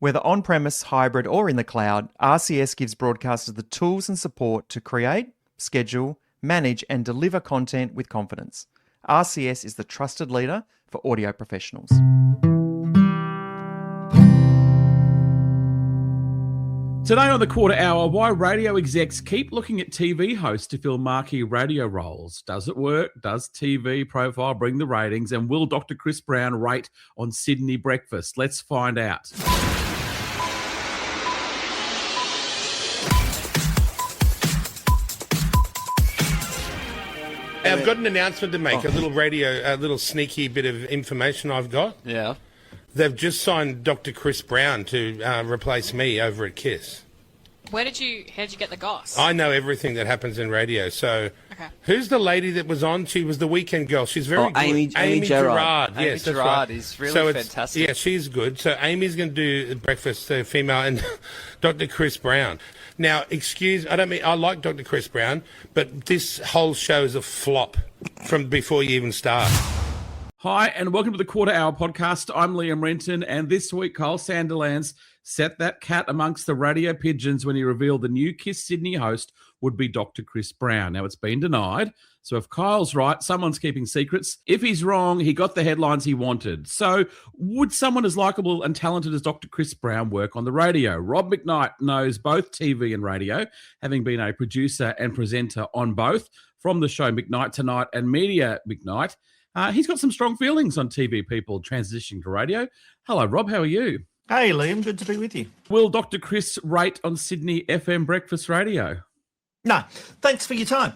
Whether on-premise, hybrid or in the cloud, RCS gives broadcasters the tools and support to create, schedule, manage and deliver content with confidence. RCS is the trusted leader for audio professionals. Today on the Quarter Hour, why radio execs keep looking at TV hosts to fill marquee radio roles. Does it work? Does TV profile bring the ratings? And will Dr. Chris Brown rate on Sydney breakfast? Let's find out. I've got an announcement to make, a little sneaky bit of information I've got. Yeah. They've just signed Dr. Chris Brown to replace me over at KIIS. How did you get the goss? I know everything that happens in radio. So, Okay. Who's the lady that was on? She was the weekend girl. She's very good. Amy Gerard. Yes, Amy that's right. Gerard is really fantastic. Yeah, she's good. So Amy's going to do breakfast, female, and Dr. Chris Brown. Now, I like Dr. Chris Brown, but this whole show is a flop from before you even start. Hi, and welcome to the Quarter Hour podcast. I'm Liam Renton, and this week Kyle Sandilands set that cat amongst the radio pigeons when he revealed the new KIIS Sydney host would be Dr. Chris Brown. Now, it's been denied, so if Kyle's right, someone's keeping secrets. If he's wrong, he got the headlines he wanted. So would someone as likeable and talented as Dr. Chris Brown work on the radio? Rob McKnight knows both TV and radio, having been a producer and presenter on both, from the show McKnight Tonight and Media McKnight. He's got some strong feelings on TV people transitioning to radio. Hello, Rob. How are you? Hey, Liam. Good to be with you. Will Dr. Chris rate on Sydney FM breakfast radio? No, thanks for your time.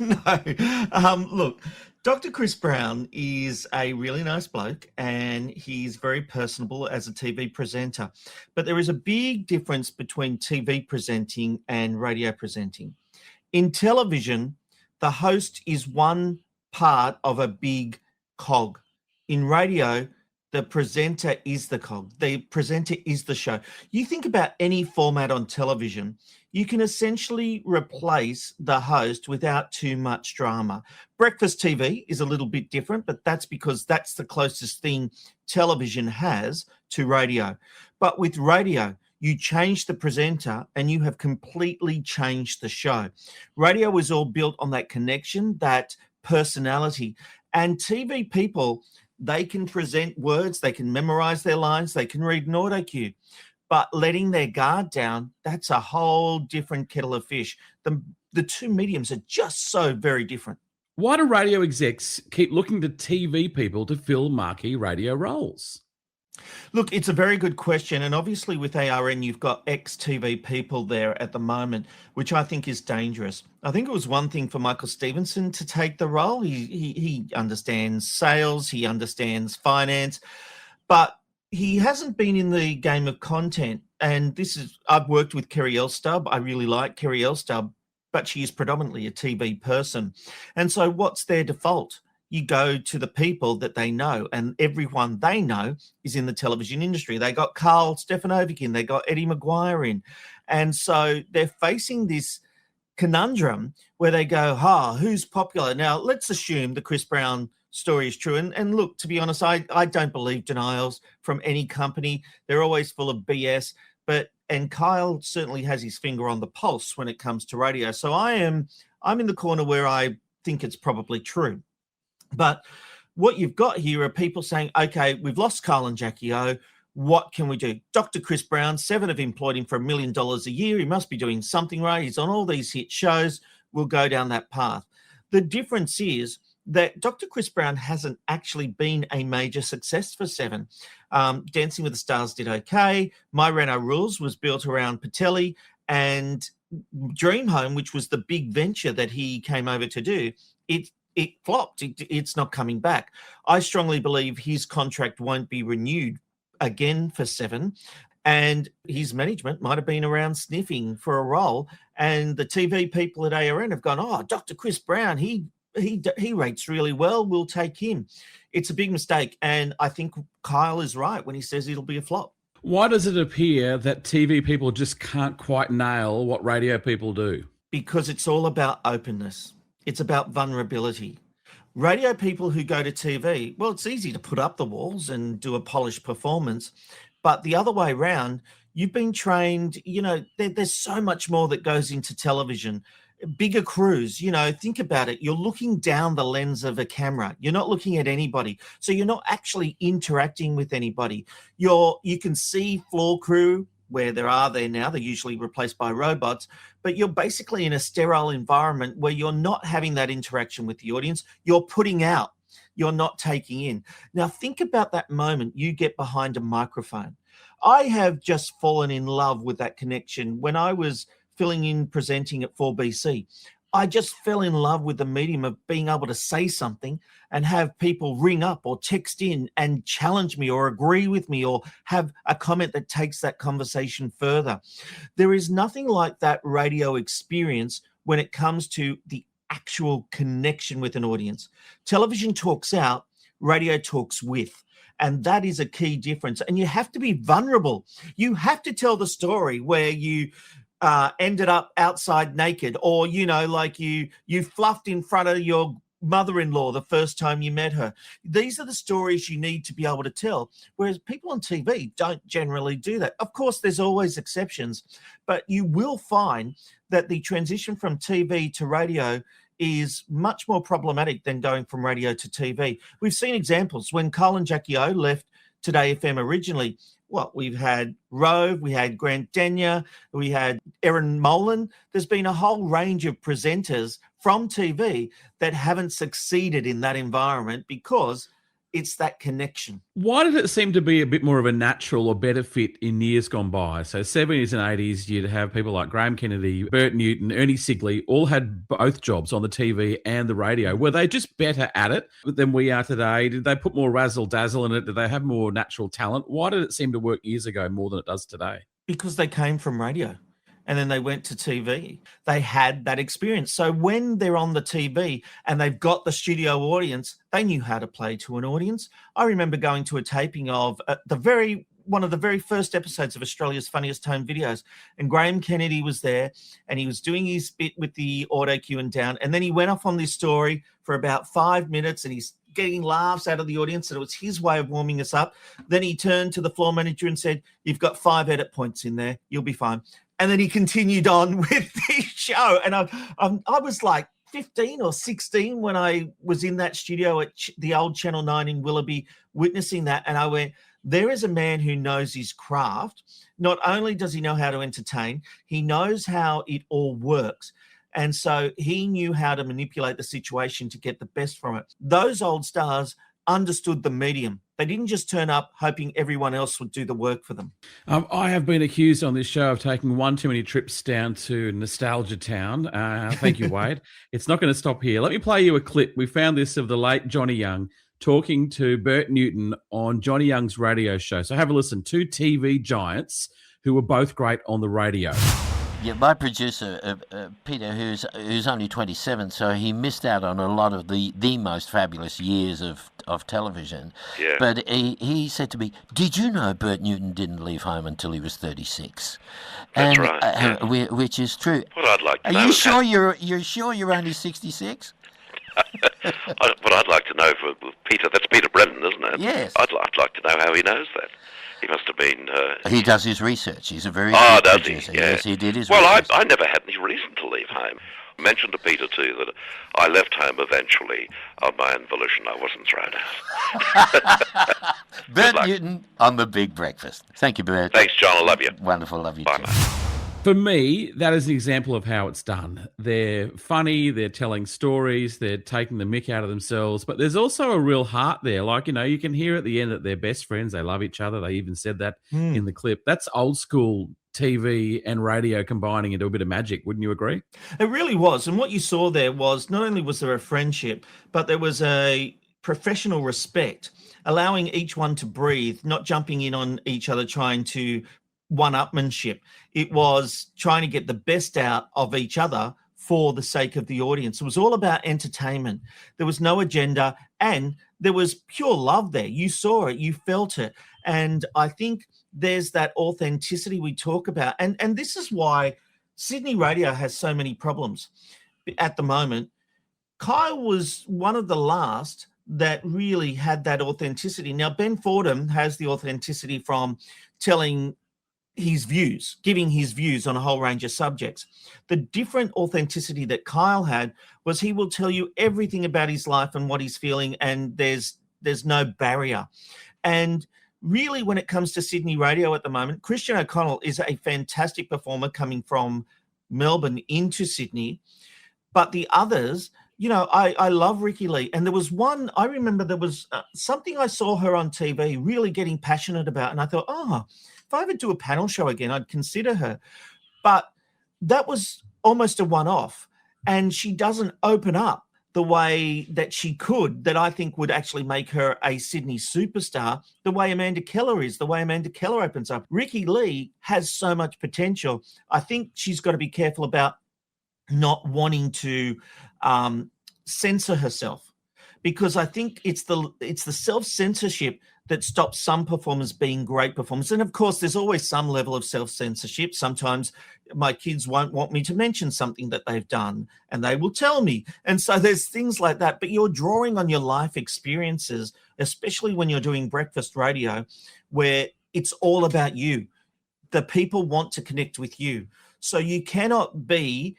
No. Look, Dr. Chris Brown is a really nice bloke and he's very personable as a TV presenter. But there is a big difference between TV presenting and radio presenting. In television, the host is one part of a big cog. In radio, the presenter is the cog. The presenter is the show. You think about any format on television, you can essentially replace the host without too much drama. Breakfast TV is a little bit different, but that's because that's the closest thing television has to radio. But with radio, you change the presenter and you have completely changed the show. Radio was all built on that connection, that personality. And TV people, they can present words, they can memorize their lines, they can read an auto cue. But letting their guard down, that's a whole different kettle of fish. The two mediums are just so very different. Why do radio execs keep looking to TV people to fill marquee radio roles? Look, it's a very good question. And obviously with ARN, you've got ex-TV people there at the moment, which I think is dangerous. I think it was one thing for Michael Stevenson to take the role. He understands sales, he understands finance, but he hasn't been in the game of content. And I've worked with Kerry Elstub. I really like Kerry Elstub, but she is predominantly a TV person. And so what's their default? You go to the people that they know, and everyone they know is in the television industry. They got Carl Stefanovic in, they got Eddie Maguire in. And so they're facing this conundrum where they go, who's popular? Now, let's assume the Chris Brown story is true. And look, to be honest, I don't believe denials from any company. They're always full of BS. And Kyle certainly has his finger on the pulse when it comes to radio. So I'm in the corner where I think it's probably true. But what you've got here are people saying, okay, we've lost Carl and Jackie O. What can we do? Dr. Chris Brown, Seven have employed him for $1 million a year. He must be doing something right. He's on all these hit shows. We'll go down that path. The difference is that Dr. Chris Brown hasn't actually been a major success for Seven. Dancing with the Stars did okay. My Reno Rules was built around Patelli, and Dream Home, which was the big venture that he came over to do, it flopped. It's not coming back. I strongly believe his contract won't be renewed again for Seven, and his management might have been around sniffing for a role, and the TV people at ARN have gone, Dr. Chris Brown, he rates really well, we'll take him. It's a big mistake, and I think Kyle is right when he says it'll be a flop. Why does it appear that TV people just can't quite nail what radio people do? Because it's all about openness. It's about vulnerability. Radio people who go to TV, well, it's easy to put up the walls and do a polished performance. But the other way around, you've been trained, there's so much more that goes into television. Bigger crews, think about it. You're looking down the lens of a camera. You're not looking at anybody. So you're not actually interacting with anybody. You can see floor crew where there now. They're usually replaced by robots, but you're basically in a sterile environment where you're not having that interaction with the audience. You're putting out, you're not taking in. Now think about that moment you get behind a microphone. I have just fallen in love with that connection. When I was filling in presenting at 4BC, I just fell in love with the medium of being able to say something and have people ring up or text in and challenge me or agree with me or have a comment that takes that conversation further. There is nothing like that radio experience when it comes to the actual connection with an audience. Television talks out, radio talks with. And that is a key difference. And you have to be vulnerable. You have to tell the story where you ended up outside naked, or you fluffed in front of your mother-in-law the first time you met her. These are the stories you need to be able to tell, whereas people on TV don't generally do that. Of course, there's always exceptions, but you will find that the transition from TV to radio is much more problematic than going from radio to TV. We've seen examples when Carl and Jackie O left Today FM originally. We've had Rove, we had Grant Denyer, we had Erin Molan. There's been a whole range of presenters from TV that haven't succeeded in that environment because it's that connection. Why did it seem to be a bit more of a natural or better fit in years gone by? So 70s and 80s, you'd have people like Graham Kennedy, Bert Newton, Ernie Sigley, all had both jobs on the TV and the radio. Were they just better at it than we are today? Did they put more razzle-dazzle in it? Did they have more natural talent? Why did it seem to work years ago more than it does today? Because they came from radio. And then they went to TV. They had that experience. So when they're on the TV and they've got the studio audience, they knew how to play to an audience. I remember going to a taping of one of the very first episodes of Australia's Funniest Home Videos, and Graham Kennedy was there, and he was doing his bit with the auto cue and down, and then he went off on this story for about 5 minutes, and he's getting laughs out of the audience, and it was his way of warming us up. Then he turned to the floor manager and said, "You've got 5 edit points in there. You'll be fine." And then he continued on with the show. And I was like 15 or 16 when I was in that studio at the old Channel 9 in Willoughby witnessing that. And I went, there is a man who knows his craft. Not only does he know how to entertain, he knows how it all works. And so he knew how to manipulate the situation to get the best from it. Those old stars understood the medium. They didn't just turn up hoping everyone else would do the work for them. I have been accused on this show of taking one too many trips down to Nostalgia Town. Thank you, Wade. It's not going to stop here. Let me play you a clip. We found this of the late Johnny Young talking to Bert Newton on Johnny Young's radio show. So have a listen. 2 TV giants who were both great on the radio. Yeah, my producer, Peter, who's only 27, so he missed out on a lot of the most fabulous years of television. Yeah. But he said to me, "Did you know Bert Newton didn't leave home until he was 36?" That's right. Which is true. What I'd like to Are know you is sure you're sure you're only 66? what I'd like to know for Peter, that's Peter Brennan, isn't it? Yes. I'd like to know how he knows that. He must have been... He does his research. He's a very good good producer. He? Yeah. Yes, he did his research. Well, I never had any reason to leave home. I mentioned to Peter, too, that I left home eventually on my own volition. I wasn't thrown out. Bert Newton on The Big Breakfast. Thank you, Bert. Thanks, John. I love you. Wonderful. Love you Bye, too. mate. For me, that is an example of how it's done. They're funny, they're telling stories, they're taking the mick out of themselves, but there's also a real heart there. Like, you can hear at the end that they're best friends, they love each other. They even said that in the clip. That's old school TV and radio combining into a bit of magic, wouldn't you agree? It really was. And what you saw there was not only was there a friendship, but there was a professional respect, allowing each one to breathe, not jumping in on each other, trying to one-upmanship. It was trying to get the best out of each other for the sake of the audience. It was all about entertainment. There was no agenda, and there was pure love there. You saw it, you felt it. And I think there's that authenticity we talk about. And this is why Sydney radio has so many problems at the moment. Kyle was one of the last that really had that authenticity. Now, Ben Fordham has the authenticity from telling his views, giving his views on a whole range of subjects. The different authenticity that Kyle had was he will tell you everything about his life and what he's feeling, and there's no barrier. And really, when it comes to Sydney radio at the moment, Christian O'Connell is a fantastic performer coming from Melbourne into Sydney. But the others, I love Ricky Lee. And there was one, I remember there was something I saw her on TV really getting passionate about. And I thought, if I ever do a panel show again, I'd consider her. But that was almost a one-off. And she doesn't open up the way that she could, that I think would actually make her a Sydney superstar, the way Amanda Keller is, the way Amanda Keller opens up. Ricky Lee has so much potential. I think she's got to be careful about not wanting to censor herself, because I think it's the self-censorship that stops some performers being great performers. And of course, there's always some level of self-censorship. Sometimes my kids won't want me to mention something that they've done, and they will tell me. And so there's things like that. But you're drawing on your life experiences, especially when you're doing breakfast radio, where it's all about you. The people want to connect with you. So you cannot be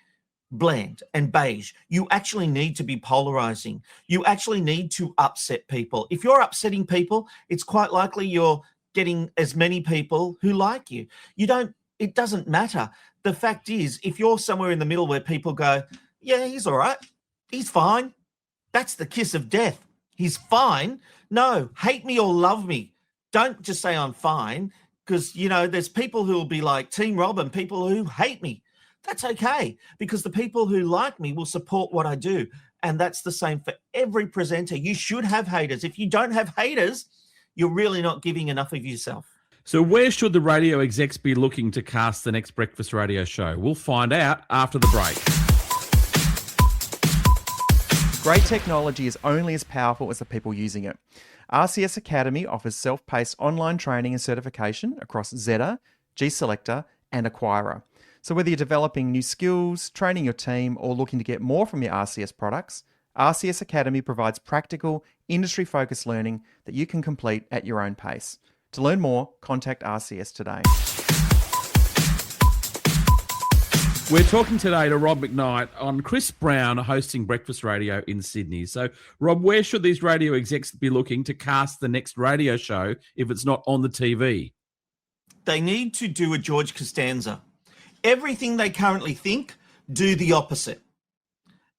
bland and beige. You actually need to be polarizing. You actually need to upset people. If you're upsetting people, it's quite likely you're getting as many people who like you. It doesn't matter. The fact is, if you're somewhere in the middle where people go, yeah, he's all right, he's fine, that's the kiss of death. He's fine. No, hate me or love me. Don't just say I'm fine, because, there's people who will be like Team Rob and people who hate me. That's okay, because the people who like me will support what I do. And that's the same for every presenter. You should have haters. If you don't have haters, you're really not giving enough of yourself. So where should the radio execs be looking to cast the next breakfast radio show? We'll find out after the break. Great technology is only as powerful as the people using it. RCS Academy offers self-paced online training and certification across Zeta, G-Selector and Acquirer. So whether you're developing new skills, training your team, or looking to get more from your RCS products, RCS Academy provides practical, industry-focused learning that you can complete at your own pace. To learn more, contact RCS today. We're talking today to Rob McKnight on Chris Brown hosting breakfast radio in Sydney. So, Rob, where should these radio execs be looking to cast the next radio show if it's not on the TV? They need to do a George Costanza. Everything they currently think, do the opposite,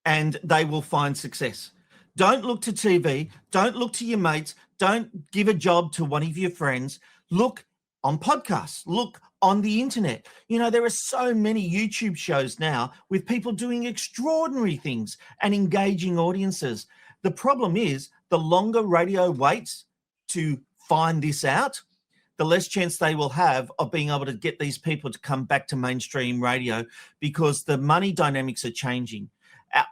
and they will find success. Don't look to TV. Don't look to your mates. Don't give a job to one of your friends. Look on podcasts. Look on the internet. There are so many YouTube shows now with people doing extraordinary things and engaging audiences. The problem is, the longer radio waits to find this out, the less chance they will have of being able to get these people to come back to mainstream radio, because the money dynamics are changing.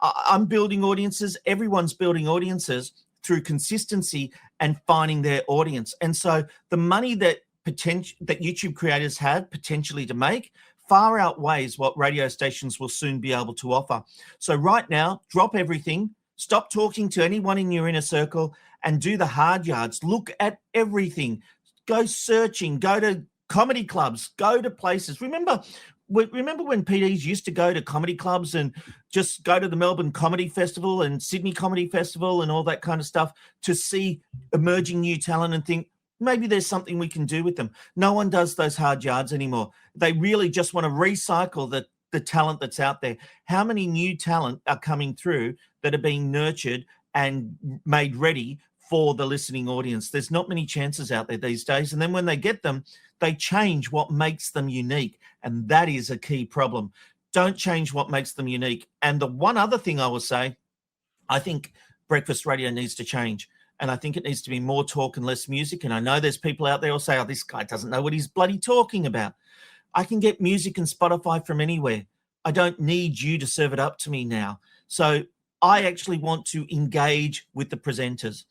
I'm building audiences. Everyone's building audiences through consistency and finding their audience. And so the money that YouTube creators have potentially to make far outweighs what radio stations will soon be able to offer. So right now, drop everything, stop talking to anyone in your inner circle, and do the hard yards. Look at everything. Go searching, go to comedy clubs, go to places. Remember when PDs used to go to comedy clubs and just go to the Melbourne Comedy Festival and Sydney Comedy Festival and all that kind of stuff to see emerging new talent and think, maybe there's something we can do with them. No one does those hard yards anymore. They really just want to recycle the talent that's out there. How many new talent are coming through that are being nurtured and made ready for the listening audience? There's not many chances out there these days. And then when they get them, they change what makes them unique. And that is a key problem. Don't change what makes them unique. And the one other thing I will say, I think breakfast radio needs to change. And I think it needs to be more talk and less music. And I know there's people out there who say, this guy doesn't know what he's bloody talking about. I can get music and Spotify from anywhere. I don't need you to serve it up to me now. So I actually want to engage with the presenters.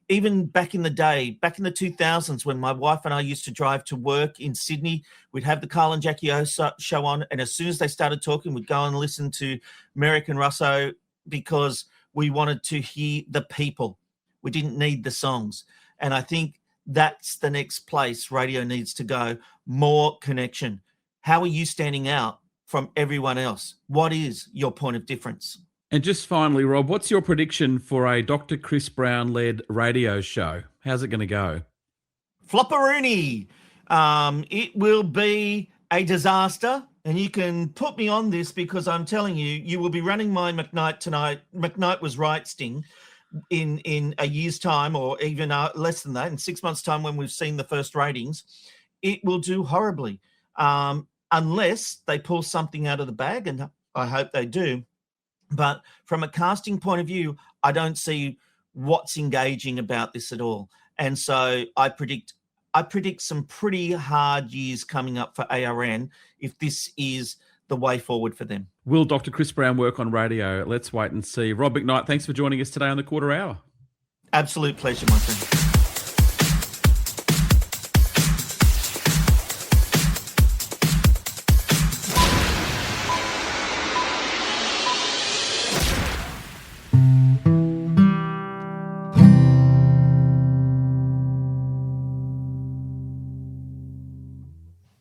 Even back in the day, back in the 2000s, when my wife and I used to drive to work in Sydney, we'd have the Carl and Jackie O show on. And as soon as they started talking, we'd go and listen to Merrick and Russo, because We wanted to hear the people. We didn't need the songs. And I think that's the next place radio needs to go. More connection. How are you standing out from everyone else? What is your point of difference? And just finally, Rob, what's your prediction for a Dr. Chris Brown-led radio show? How's it going to go? Flopperoony. It will be a disaster. And you can put me on this because I'm telling you, you will be running my McKnight Tonight. McKnight was right, Sting, in a year's time or even less than that, in 6 months' time when we've seen the first ratings. It will do horribly unless they pull something out of the bag, and I hope they do. But from a casting point of view, I don't see what's engaging about this at all. And so I predict some pretty hard years coming up for ARN if this is the way forward for them. Will Dr. Chris Brown work on radio? Let's wait and see. Rob McKnight, thanks for joining us today on the Quarter Hour. Absolute pleasure, my friend.